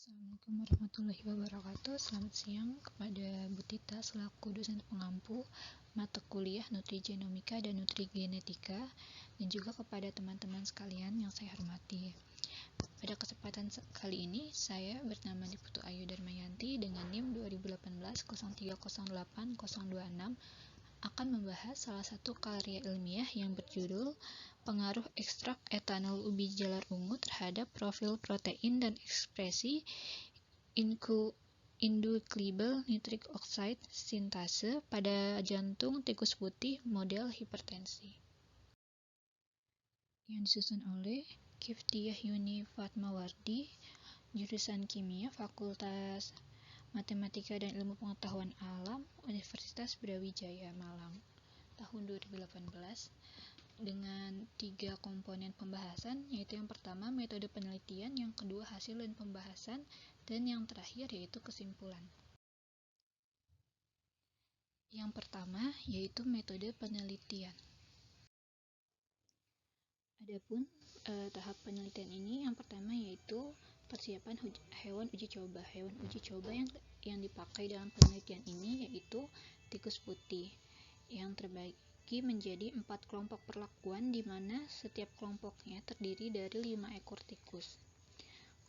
Assalamualaikum warahmatullahi wabarakatuh. Selamat siang kepada Bu Tita selaku dosen pengampu mata kuliah Nutrigenomika dan Nutrigenetika, dan juga kepada teman-teman sekalian yang saya hormati. Pada kesempatan kali ini, saya bernama Diputu Ayu Darmayanti dengan NIM 2018 0308 akan membahas salah satu karya ilmiah yang berjudul Pengaruh Ekstrak Etanol Ubi Jalar Ungu terhadap Profil Protein dan Ekspresi Inducible Nitric Oxide Sintase pada jantung tikus putih model hipertensi, yang disusun oleh Kiftiyah Yuni Fatmawardi, jurusan Kimia, Fakultas Matematika dan Ilmu Pengetahuan Alam, Universitas Brawijaya Malang, tahun 2018, dengan 3 komponen pembahasan, yaitu yang pertama metode penelitian, yang kedua hasil dan pembahasan, dan yang terakhir yaitu kesimpulan. Yang pertama yaitu metode penelitian. Adapun tahap penelitian ini, yang pertama yaitu persiapan hewan uji coba. Hewan uji coba yang dipakai dalam penelitian ini yaitu tikus putih, yang terbagi menjadi 4 kelompok perlakuan, di mana setiap kelompoknya terdiri dari 5 ekor tikus.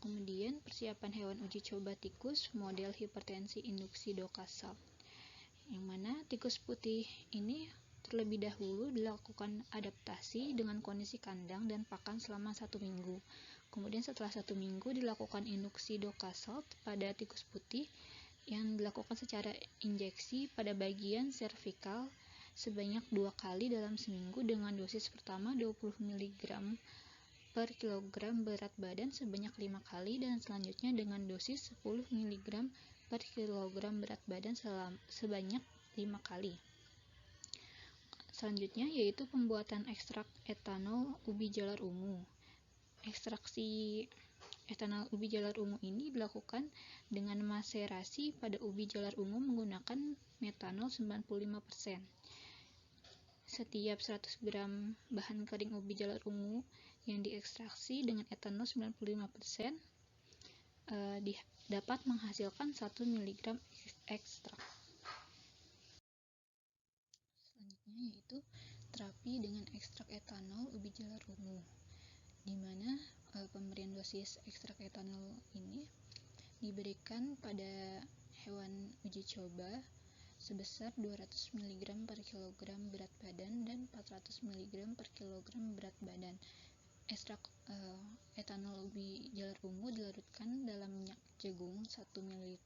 Kemudian persiapan hewan uji coba tikus model hipertensi induksi dokasal, yang mana tikus putih ini terlebih dahulu dilakukan adaptasi dengan kondisi kandang dan pakan selama 1 minggu. Kemudian setelah 1 minggu dilakukan induksi dokasal pada tikus putih yang dilakukan secara injeksi pada bagian servikal sebanyak 2 kali dalam seminggu dengan dosis pertama 20 mg per kilogram berat badan sebanyak 5 kali, dan selanjutnya dengan dosis 10 mg per kilogram berat badan sebanyak 5 kali. Selanjutnya yaitu pembuatan ekstrak etanol ubi jalar ungu. Ekstraksi etanol ubi jalar ungu ini dilakukan dengan maserasi pada ubi jalar ungu menggunakan metanol 95%. Setiap 100 gram bahan kering ubi jalar ungu yang diekstraksi dengan etanol 95% dapat menghasilkan 1 mg ekstrak. Selanjutnya yaitu terapi dengan ekstrak etanol ubi jalar ungu, di mana pemberian dosis ekstrak etanol ini diberikan pada hewan uji coba sebesar 200 mg per kilogram berat badan dan 400 mg per kilogram berat badan. Ekstrak etanol ubi jalar ungu dilarutkan dalam minyak jagung 1 ml,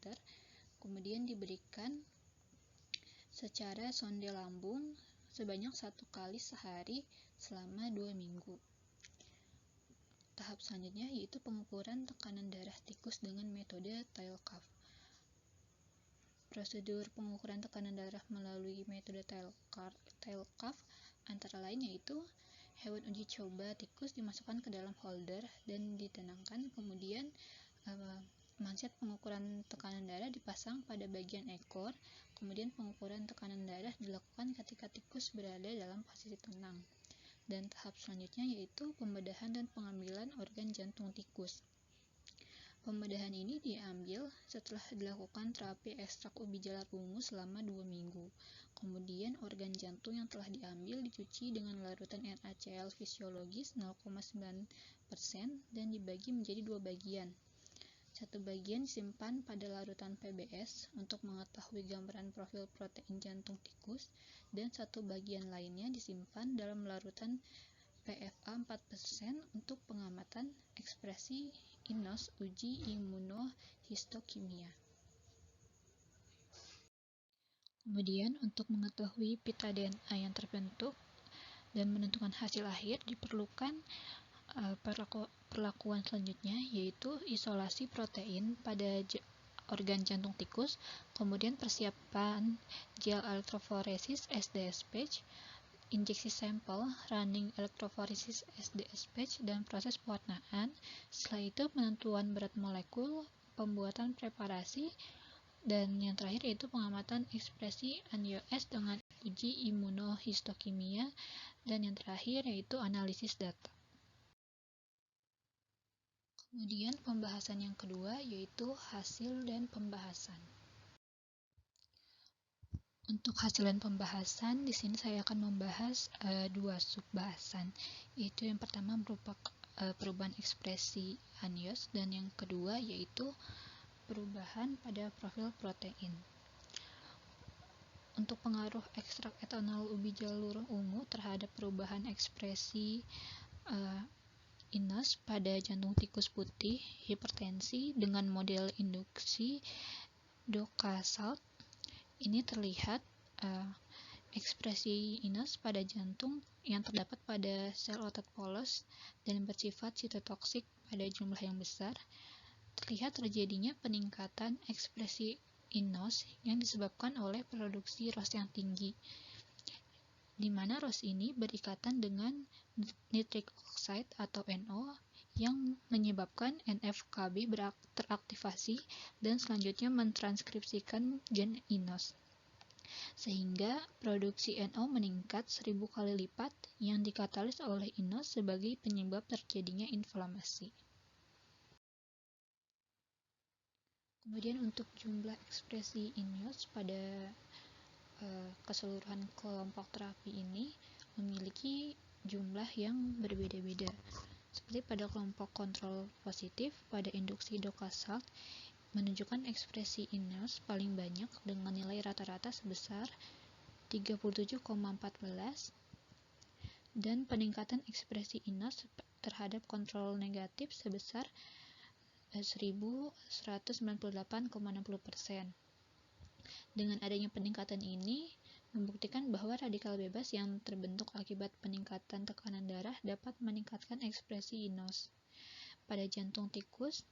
kemudian diberikan secara sonde lambung sebanyak 1 kali sehari selama 2 minggu. Tahap selanjutnya yaitu pengukuran tekanan darah tikus dengan metode tail cuff. Prosedur pengukuran tekanan darah melalui metode tail cuff antara lain yaitu hewan uji coba tikus dimasukkan ke dalam holder dan ditenangkan, kemudian manset pengukuran tekanan darah dipasang pada bagian ekor, kemudian pengukuran tekanan darah dilakukan ketika tikus berada dalam posisi tenang. Dan tahap selanjutnya yaitu pembedahan dan pengambilan organ jantung tikus. Pembedahan ini diambil setelah dilakukan terapi ekstrak ubi jalar ungu selama 2 minggu. Kemudian organ jantung yang telah diambil dicuci dengan larutan NaCl fisiologis 0,9% dan dibagi menjadi 2 bagian. 1 bagian disimpan pada larutan PBS untuk mengetahui gambaran profil protein jantung tikus, dan 1 bagian lainnya disimpan dalam larutan PFA 4% untuk pengamatan ekspresi INOS uji imunohistokimia. Kemudian untuk mengetahui pita DNA yang terbentuk dan menentukan hasil akhir diperlukan perlakuan selanjutnya, yaitu isolasi protein pada organ jantung tikus, kemudian persiapan gel elektroforesis SDS patch, injeksi sampel running elektroforesis SDS patch, dan proses pewarnaan. Setelah itu penentuan berat molekul, pembuatan preparasi, dan yang terakhir yaitu pengamatan ekspresi NIOS dengan uji imunohistokimia, dan yang terakhir yaitu analisis data. Kemudian pembahasan yang kedua yaitu hasil dan pembahasan. Untuk hasil dan pembahasan, di sini saya akan membahas dua subbahasan, yaitu yang pertama berupa perubahan ekspresi anios dan yang kedua yaitu perubahan pada profil protein. Untuk pengaruh ekstrak etanol ubi jalur ungu terhadap perubahan ekspresi inos pada jantung tikus putih hipertensi dengan model induksi Docasalt, ini terlihat ekspresi inos pada jantung yang terdapat pada sel otot polos dan bersifat sitotoksik pada jumlah yang besar. Terlihat terjadinya peningkatan ekspresi inos yang disebabkan oleh produksi ROS yang tinggi, di mana ROS ini berikatan dengan nitric oxide atau NO yang menyebabkan NF-kB teraktivasi dan selanjutnya mentranskripsikan gen inos, sehingga produksi NO meningkat 1000 kali lipat yang dikatalis oleh inos sebagai penyebab terjadinya inflamasi. Kemudian untuk jumlah ekspresi inos pada keseluruhan kelompok terapi ini memiliki jumlah yang berbeda-beda. Seperti pada kelompok kontrol positif pada induksi Docasalt menunjukkan ekspresi inos paling banyak dengan nilai rata-rata sebesar 37,14 dan peningkatan ekspresi inos terhadap kontrol negatif sebesar 1198,60%. Dengan adanya peningkatan ini membuktikan bahwa radikal bebas yang terbentuk akibat peningkatan tekanan darah dapat meningkatkan ekspresi inos pada jantung tikus.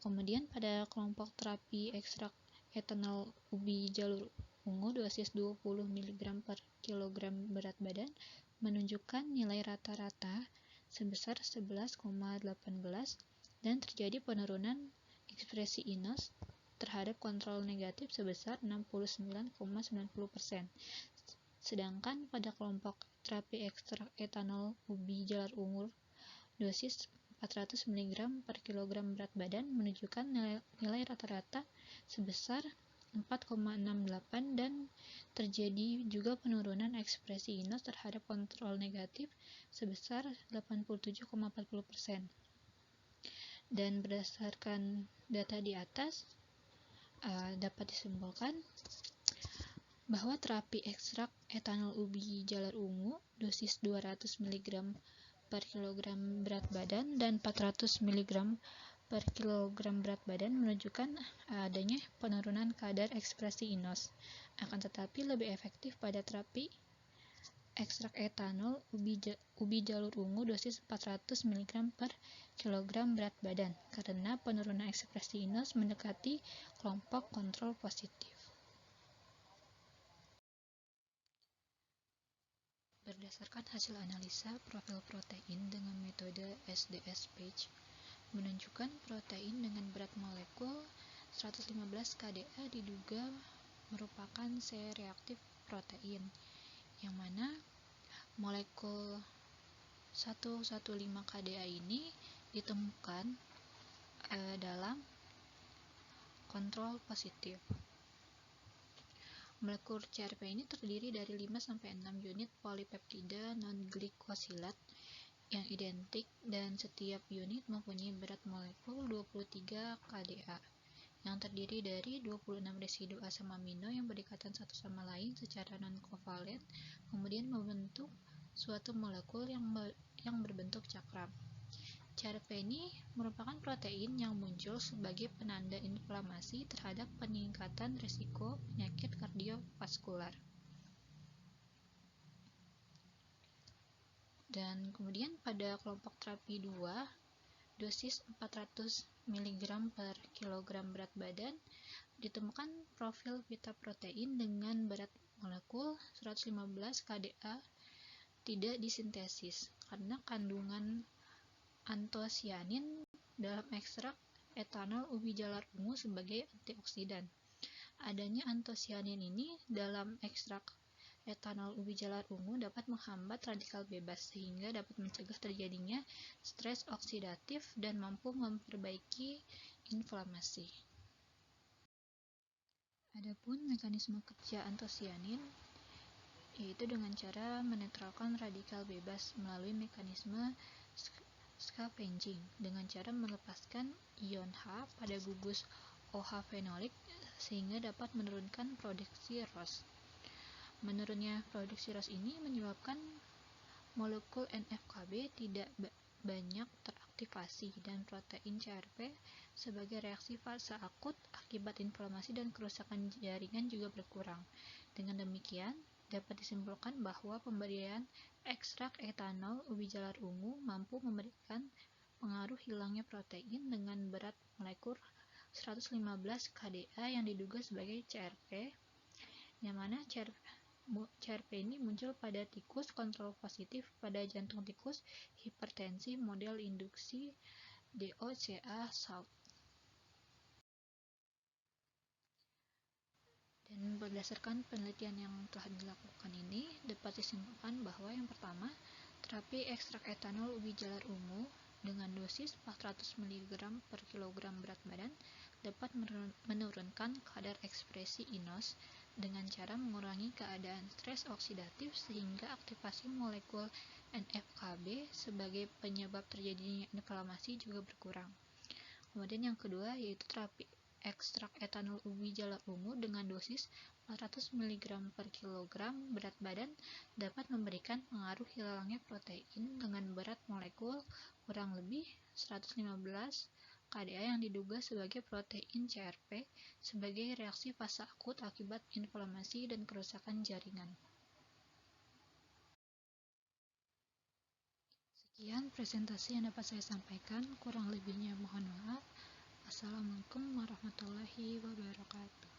Kemudian pada kelompok terapi ekstrak etanol ubi jalur ungu dosis 20 mg per kilogram berat badan menunjukkan nilai rata-rata sebesar 11,18 dan terjadi penurunan ekspresi inos terhadap kontrol negatif sebesar 69,90%. Sedangkan pada kelompok terapi ekstrak etanol ubi jalar ungu dosis 400 mg per kilogram berat badan menunjukkan nilai rata-rata sebesar 4,68 dan terjadi juga penurunan ekspresi inos terhadap kontrol negatif sebesar 87,40%. Dan berdasarkan data di atas, dapat disimpulkan bahwa terapi ekstrak etanol ubi jalar ungu dosis 200 mg per kilogram berat badan dan 400 mg per kilogram berat badan menunjukkan adanya penurunan kadar ekspresi inos. Akan tetapi lebih efektif pada terapi ekstrak etanol ubi jalur ungu dosis 400 mg per kilogram berat badan karena penurunan ekspresi inos mendekati kelompok kontrol positif. Berdasarkan hasil analisa profil protein dengan metode SDS-PAGE menunjukkan protein dengan berat molekul 115 kDa diduga merupakan C-reaktif protein, yang mana molekul 115 kDa ini ditemukan dalam kontrol positif. Molekul CRP ini terdiri dari 5-6 unit polipeptida non-glikosilat yang identik dan setiap unit mempunyai berat molekul 23 kDa yang terdiri dari 26 residu asam amino yang berikatan satu sama lain secara non-kovalen, kemudian membentuk suatu molekul yang berbentuk cakram. CRP ini merupakan protein yang muncul sebagai penanda inflamasi terhadap peningkatan risiko penyakit kardiovaskular. Dan kemudian pada kelompok terapi 2, dosis 400 mg per kilogram berat badan ditemukan profil beta protein dengan berat molekul 115 kDa tidak disintesis karena kandungan antosianin dalam ekstrak etanol ubi jalar ungu sebagai antioksidan. Adanya antosianin ini dalam ekstrak etanol ubi jalar ungu dapat menghambat radikal bebas sehingga dapat mencegah terjadinya stres oksidatif dan mampu memperbaiki inflamasi. Adapun mekanisme kerja antosianin yaitu dengan cara menetralkan radikal bebas melalui mekanisme scavenging dengan cara melepaskan ion H pada gugus OH fenolik sehingga dapat menurunkan produksi ROS. Menurunnya produksi ROS ini menyebabkan molekul NF-kB tidak banyak teraktivasi dan protein CRP sebagai reaksi fase akut akibat inflamasi dan kerusakan jaringan juga berkurang. Dengan demikian, dapat disimpulkan bahwa pemberian ekstrak etanol ubi jalar ungu mampu memberikan pengaruh hilangnya protein dengan berat molekul 115 kDa yang diduga sebagai CRP, yang mana CRP ini muncul pada tikus kontrol positif pada jantung tikus hipertensi model induksi DOCA SALT. Dan berdasarkan penelitian yang telah dilakukan ini, dapat disimpulkan bahwa yang pertama, terapi ekstrak etanol ubi jalar ungu dengan dosis 400 mg per kilogram berat badan dapat menurunkan kadar ekspresi INOS dengan cara mengurangi keadaan stres oksidatif sehingga aktivasi molekul NF-kB sebagai penyebab terjadinya inflamasi juga berkurang. Kemudian yang kedua yaitu terapi ekstrak etanol ubi jalar ungu dengan dosis 400 mg per kilogram berat badan dapat memberikan pengaruh hilangnya protein dengan berat molekul kurang lebih 115 kDa yang diduga sebagai protein CRP sebagai reaksi fase akut akibat inflamasi dan kerusakan jaringan. Sekian presentasi yang dapat saya sampaikan, kurang lebihnya mohon maaf. Assalamualaikum warahmatullahi wabarakatuh.